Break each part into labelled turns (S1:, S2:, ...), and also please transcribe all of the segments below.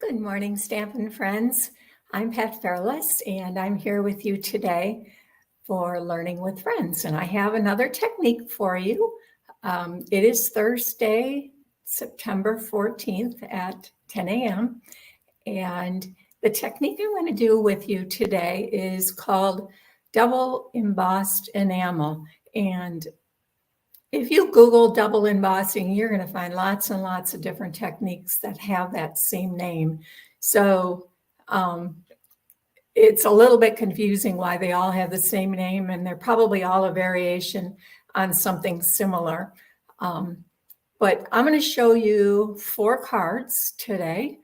S1: Good morning, Stampin' Friends. I'm Pat Fairless, and I'm here with you today for Learning with Friends. And I have another technique for you. It is Thursday, September 14th at 10 a.m. And the technique I'm going to do with you today is called Double Embossed Enamel. And if you Google double embossing, you're going to find lots and lots of different techniques that have that same name. So it's a little bit confusing why they all have the same name, and they're probably all a variation on something similar. But I'm going to show you 4 cards today.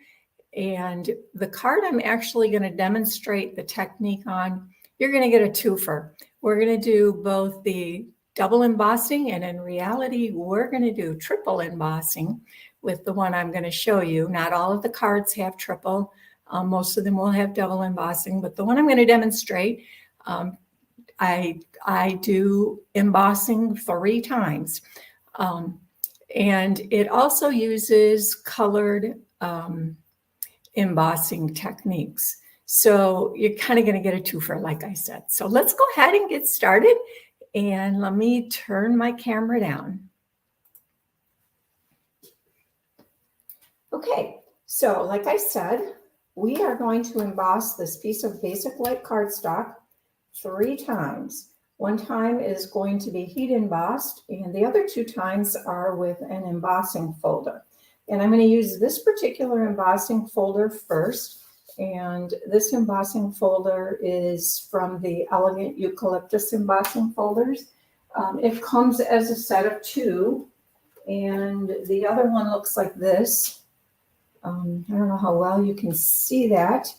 S1: And the card I'm actually going to demonstrate the technique on, you're going to get a twofer. We're going to do both the double embossing, and in reality, we're going to do triple embossing with the one I'm going to show you. Not all of the cards have triple. Most of them will have double embossing, but the one I'm going to demonstrate, I do embossing 3 times. And it also uses colored embossing techniques. So you're kind of going to get a twofer, like I said. So let's go ahead and get started. And let me turn my camera down. Okay, so like I said, we are going to emboss this piece of basic white cardstock 3 times. One time is going to be heat embossed, and the other 2 times are with an embossing folder. And I'm going to use this particular embossing folder first. And this embossing folder is from the Elegant Eucalyptus embossing folders. It comes as a set of 2, and the other one looks like this. I don't know how well you can see that,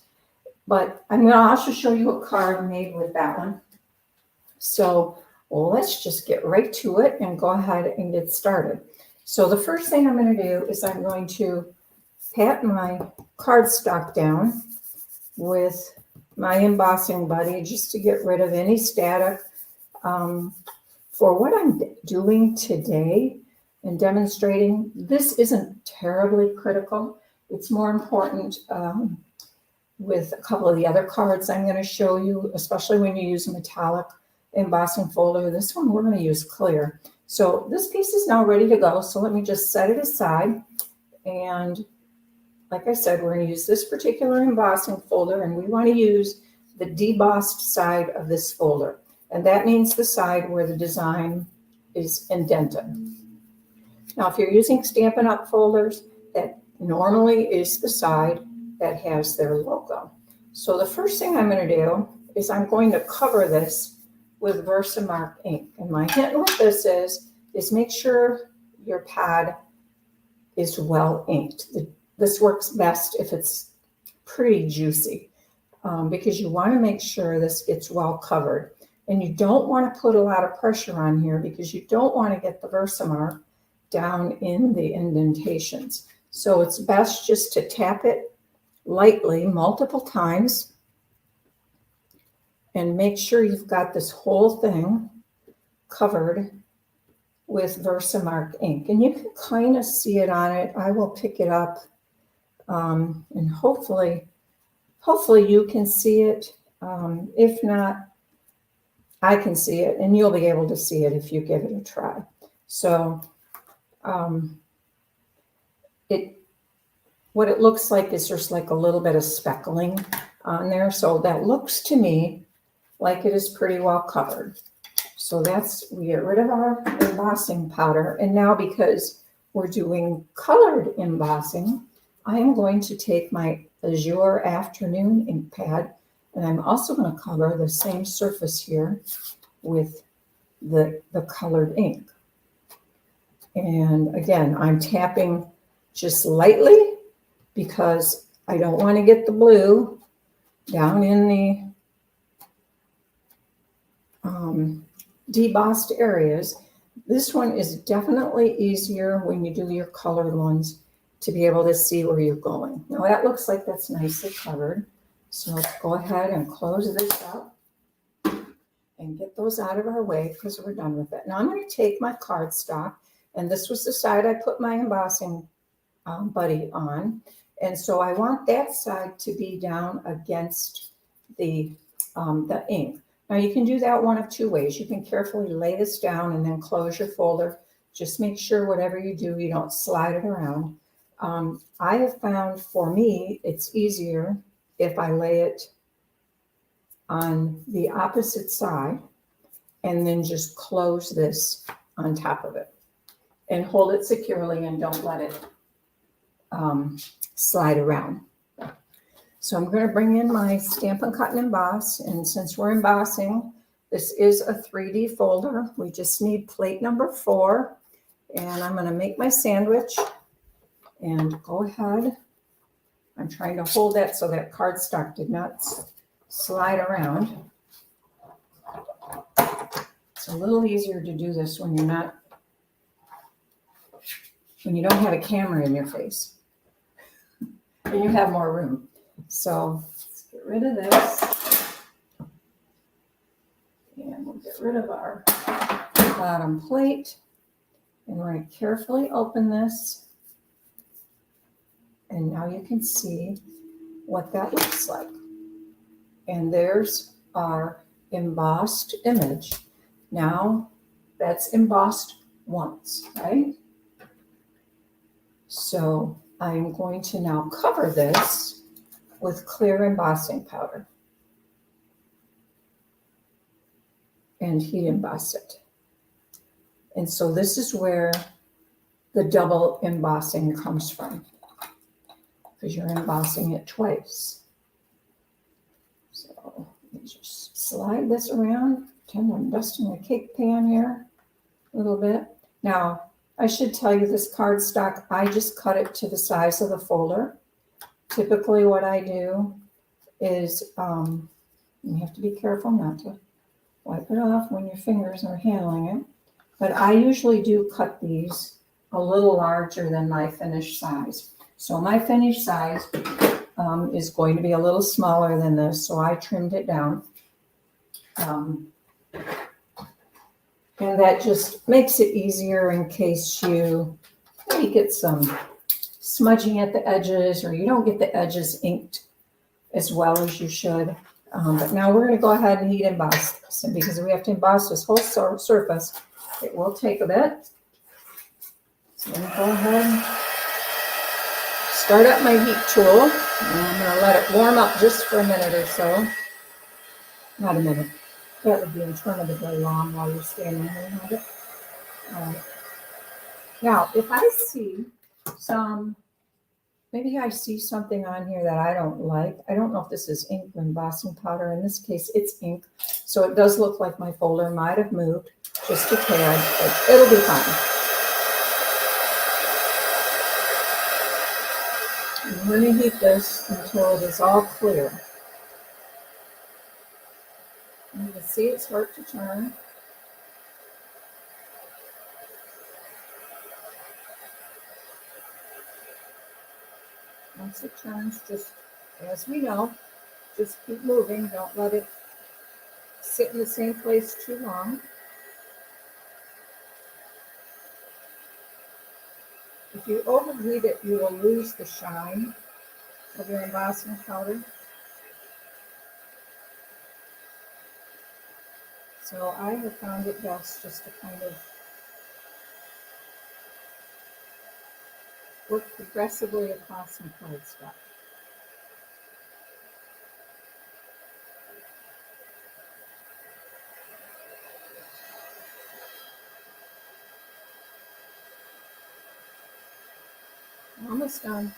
S1: but I'm going to also show you a card made with that one. So let's just get right to it and go ahead and get started. So the first thing I'm going to do is I'm going to pat my cardstock down with my embossing buddy just to get rid of any static. For what I'm doing today and demonstrating, this isn't terribly critical. It's more important with a couple of the other cards I'm going to show you, especially when you use a metallic embossing folder. This one we're going to use clear. So this piece is now ready to go. So let me just set it aside. And like I said, we're going to use this particular embossing folder, and we want to use the debossed side of this folder. And that means the side where the design is indented. Now, if you're using Stampin' Up! Folders, that normally is the side that has their logo. So the first thing I'm going to do is I'm going to cover this with Versamark ink. And my hint with this is make sure your pad is well inked. This works best if it's pretty juicy because you want to make sure this gets well covered. And you don't want to put a lot of pressure on here because you don't want to get the Versamark down in the indentations. So it's best just to tap it lightly multiple times and make sure you've got this whole thing covered with Versamark ink. And you can kind of see it on it. I will pick it up and hopefully you can see it. If not, I can see it, and you'll be able to see it if you give it a try. So what it looks like is just like a little bit of speckling on there. So that looks to me like it is pretty well covered. So we get rid of our embossing powder. And now, because we're doing colored embossing, I am going to take my Azure Afternoon ink pad, and I'm also going to cover the same surface here with the colored ink. And again, I'm tapping just lightly because I don't want to get the blue down in the debossed areas. This one is definitely easier when you do your colored ones to be able to see where you're going. Now that looks like that's nicely covered. So let's go ahead and close this up and get those out of our way because we're done with it. Now I'm going to take my cardstock, and this was the side I put my embossing buddy on. And so I want that side to be down against the ink. Now you can do that one of two ways. You can carefully lay this down and then close your folder. Just make sure whatever you do, you don't slide it around. I have found for me, it's easier if I lay it on the opposite side and then just close this on top of it and hold it securely and don't let it slide around. So I'm going to bring in my Stampin' Cut and Emboss, and since we're embossing, this is a 3D folder. We just need plate number 4, and I'm going to make my sandwich and go ahead. I'm trying to hold that so that cardstock did not slide around. It's a little easier to do this when you don't have a camera in your face and you have more room. So let's get rid of this, and we'll get rid of our bottom plate, and we're going to carefully open this, and now you can see what that looks like. And there's our embossed image. Now that's embossed once, right? So I'm going to now cover this with clear embossing powder and heat emboss it. And so this is where the double embossing comes from, because you're embossing it twice. So let me just slide this around, pretend I'm dusting the cake pan here a little bit. Now, I should tell you this cardstock, I just cut it to the size of the folder. Typically what I do is, you have to be careful not to wipe it off when your fingers are handling it, but I usually do cut these a little larger than my finished size. So my finished size is going to be a little smaller than this, so I trimmed it down. And that just makes it easier in case you maybe get some smudging at the edges, or you don't get the edges inked as well as you should. But now we're going to go ahead and heat emboss this, and because we have to emboss this whole surface, it will take a bit. So I'm going to go ahead and start up my heat tool, and I'm going to let it warm up just for a minute or so. Not a minute. That would be interminably long while you're standing there and it. All right. Now, if I see maybe I see something on here that I don't like. I don't know if this is ink or embossing powder. In this case, it's ink. So it does look like my folder might have moved just a tad, but it'll be fine. I'm going to heat this until it is all clear. You can see it start to turn. Once it turns, just as we know, just keep moving. Don't let it sit in the same place too long. If you overheat it, you will lose the shine of your embossing powder. So I have found it best just to kind of work progressively across some cardstock. Almost done.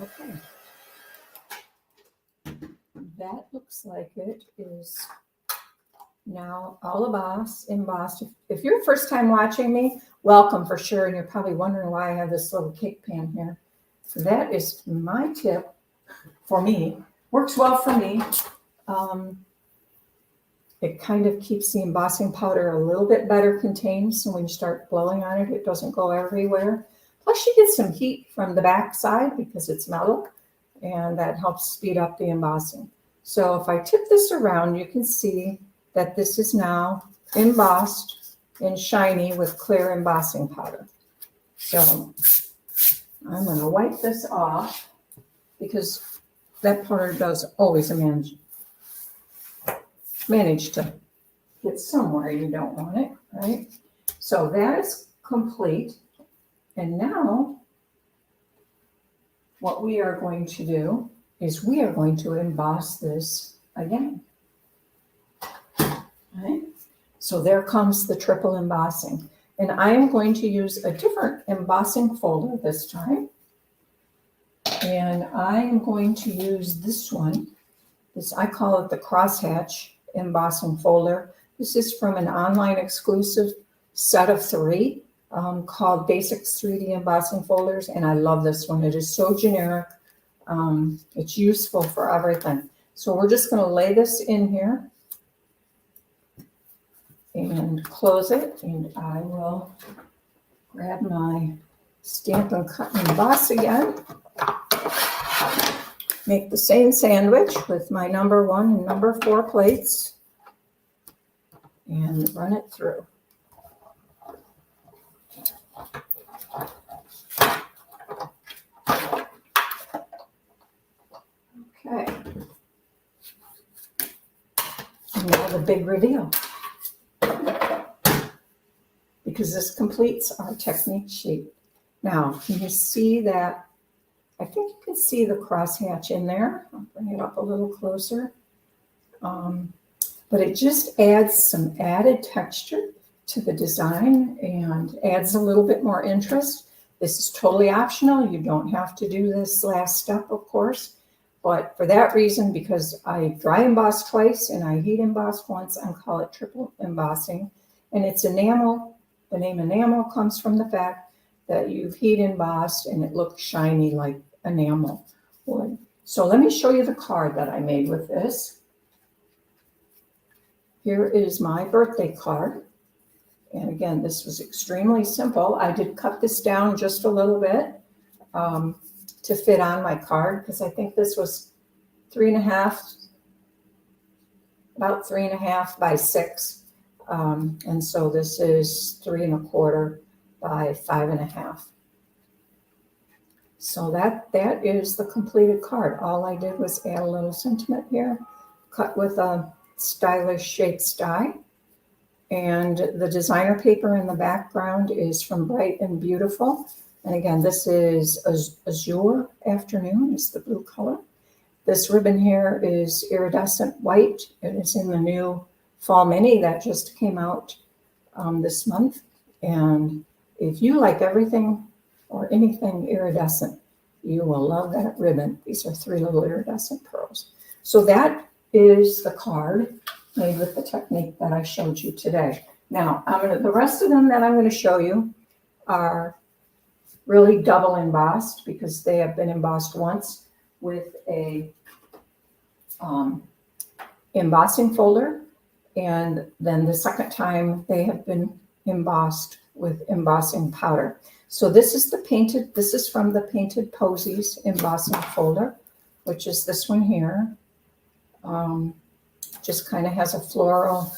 S1: Okay, that looks like it is now all embossed. If you're first time watching me, welcome for sure, and you're probably wondering why I have this little cake pan here. So that is my tip for me. Works well for me. It kind of keeps the embossing powder a little bit better contained, so when you start blowing on it, it doesn't go everywhere. Plus you get some heat from the back side because it's metal, and that helps speed up the embossing. So if I tip this around, you can see that this is now embossed and shiny with clear embossing powder. So I'm going to wipe this off because that powder does always manage to get somewhere you don't want it, right? So that is complete. And now what we are going to do is we are going to emboss this again. Right? So there comes the triple embossing. And I am going to use a different embossing folder this time. And I am going to use this one. I call it the crosshatch embossing folder. This is from an online exclusive set of 3 called Basics 3D Embossing Folders. And I love this one. It is so generic. It's useful for everything. So we're just going to lay this in here and close it. And I will grab my Stampin' Cut and Emboss again. Make the same sandwich with my number 1 and number 4 plates and run it through. Okay. And now the big reveal. Because this completes our technique sheet. Now, can you see that? I think you can see the crosshatch in there. I'll bring it up a little closer. But it just adds some added texture to the design and adds a little bit more interest. This is totally optional. You don't have to do this last step, of course. But for that reason, because I dry emboss twice and I heat emboss once, I call it triple embossing. And it's enamel. The name enamel comes from the fact that you've heat embossed and it looks shiny like enamel would. So let me show you the card that I made with this. Here is my birthday card. And again, this was extremely simple. I did cut this down just a little bit to fit on my card because I think this was 3.5, about 3.5 by 6. And so this is 3.25 by 5.5. So that is the completed card. All I did was add a little sentiment here, cut with a stylish shaped die. And the designer paper in the background is from Bright and Beautiful. And again, this is Azure Afternoon, is the blue color. This ribbon here is iridescent white. It is in the new Fall Mini that just came out this month. And if you like everything or anything iridescent, you will love that ribbon. These are 3 little iridescent pearls. So that is the card made with the technique that I showed you today. Now, the rest of them that I'm going to show you are really double embossed because they have been embossed once with a embossing folder, and then the second time they have been embossed with embossing powder. So this is from the Painted Posies embossing folder, which is this one here. Just kind of has a floral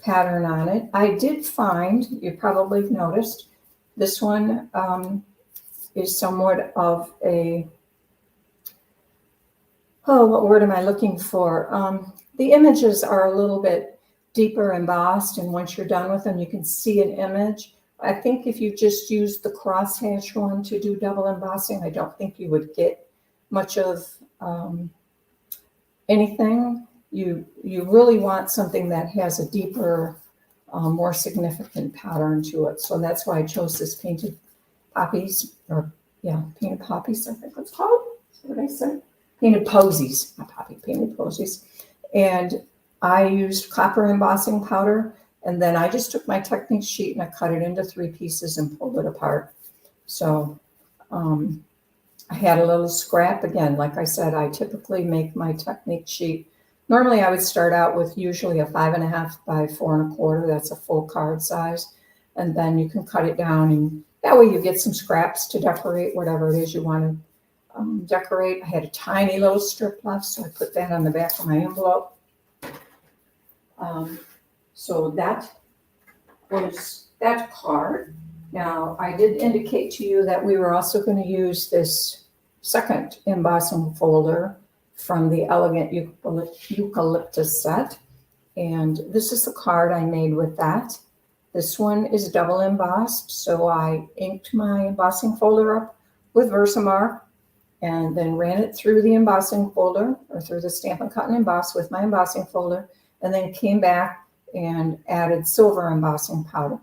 S1: pattern on it. I did find, you probably noticed, this one is somewhat of a, what word am I looking for? The images are a little bit deeper embossed, and once you're done with them, you can see an image. I think if you just used the crosshatch one to do double embossing, I don't think you would get much of anything. You really want something that has a deeper, more significant pattern to it. So that's why I chose this Painted Poppies, Painted Poppies, I think it's called. That's what I said. Painted Posies, not poppy, Painted Posies. And I used copper embossing powder, and then I just took my technique sheet and I cut it into 3 pieces and pulled it apart. So I had a little scrap. Again, like I said, I typically make my technique sheet. Normally I would start out with usually a 5.5 by 4.25. That's a full card size. And then you can cut it down, and That way you get some scraps to decorate whatever it is you want to decorate. I had a tiny little strip left, so I put that on the back of my envelope. So that was that card. Now, I did indicate to you that we were also going to use this second embossing folder from the Elegant Eucalyptus set. And this is the card I made with that. This one is double embossed, so I inked my embossing folder up with Versamark and then ran it through the embossing folder or through the Stampin' Cut and Emboss with my embossing folder, and then came back and added silver embossing powder.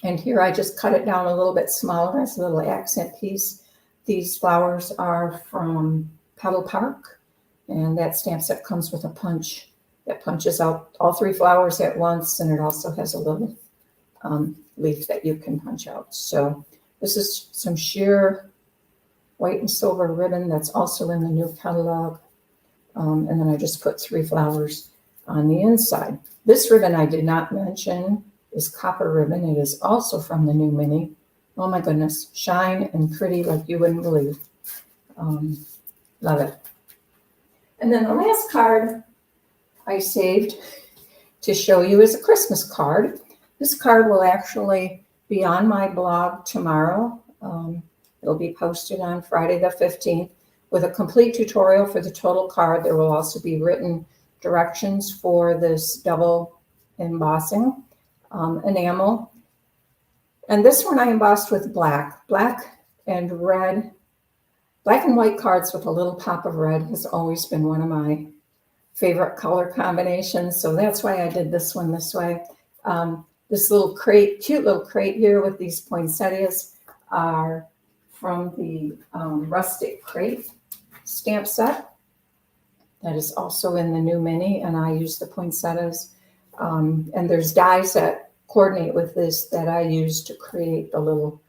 S1: And here I just cut it down a little bit smaller as a little accent piece. These flowers are from Petal Park, and that stamp set comes with a punch that punches out all 3 flowers at once, and it also has a little leaf that you can punch out. So this is some sheer white and silver ribbon that's also in the new catalog. And then I just put 3 flowers on the inside. This ribbon I did not mention is copper ribbon. It is also from the new mini. Oh my goodness, shine and pretty like you wouldn't believe. Love it. And then the last card I saved to show you is a Christmas card. This card will actually be on my blog tomorrow. It'll be posted on Friday the 15th with a complete tutorial for the total card. There will also be written directions for this double embossing enamel. And this one I embossed with black and red. Black and white cards with a little pop of red has always been one of my favorite color combinations. So that's why I did this one this way. This little crate, cute little crate here with these poinsettias are from the Rustic Crate stamp set. That is also in the new mini, and I use the poinsettias. And there's dies that coordinate with this that I use to create the little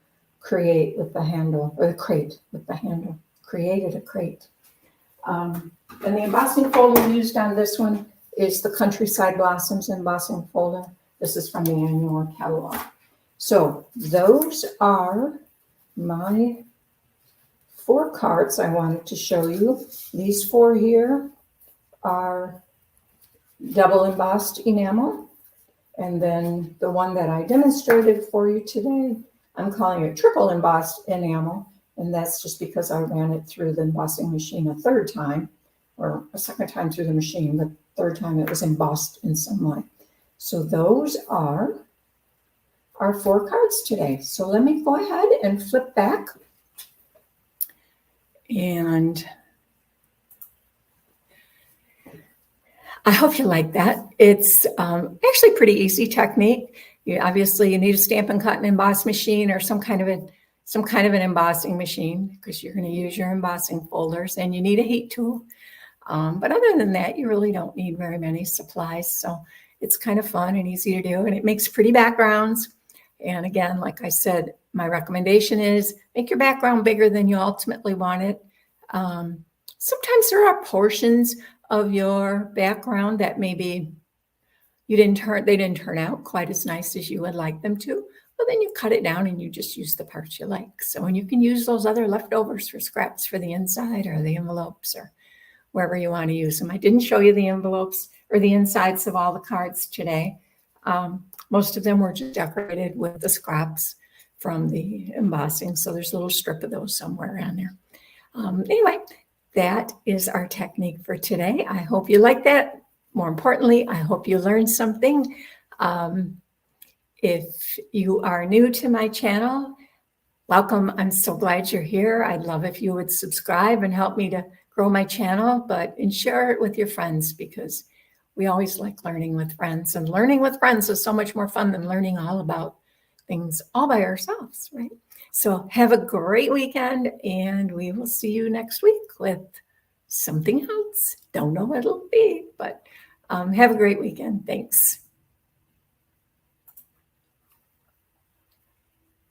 S1: crate with the handle, or the crate with the handle. Created a crate. And the embossing folder used on this one is the Countryside Blossoms embossing folder. This is from the annual catalog. So those are my 4 cards I wanted to show you. These 4 here are double embossed enamel. And then the one that I demonstrated for you today, I'm calling it triple embossed enamel. And that's just because I ran it through the embossing machine a 3rd time, or a 2nd time through the machine, but 3rd time it was embossed in some way. So those are our 4 cards today. So let me go ahead and flip back. And I hope you like that. It's actually pretty easy technique. Obviously you need a Stampin' Cut and Emboss machine or some kind of an embossing machine, because you're going to use your embossing folders, and you need a heat tool. But other than that, you really don't need very many supplies. So it's kind of fun and easy to do, and it makes pretty backgrounds. And again, like I said, my recommendation is make your background bigger than you ultimately want it. Sometimes there are portions of your background that maybe they didn't turn out quite as nice as you would like them to. Well, then you cut it down and you just use the parts you like. So, and you can use those other leftovers for scraps for the inside or the envelopes or wherever you want to use them. I didn't show you the envelopes or the insides of all the cards today. Most of them were just decorated with the scraps from the embossing. So there's a little strip of those somewhere on there. Anyway, that is our technique for today. I hope you like that. More importantly, I hope you learned something. If you are new to my channel, welcome. I'm so glad you're here. I'd love if you would subscribe and help me to grow my channel, and share it with your friends, because we always like learning with friends, and learning with friends is so much more fun than learning all about things all by ourselves, right? So have a great weekend, and we will see you next week with something else. Don't know what it'll be, but have a great weekend. Thanks.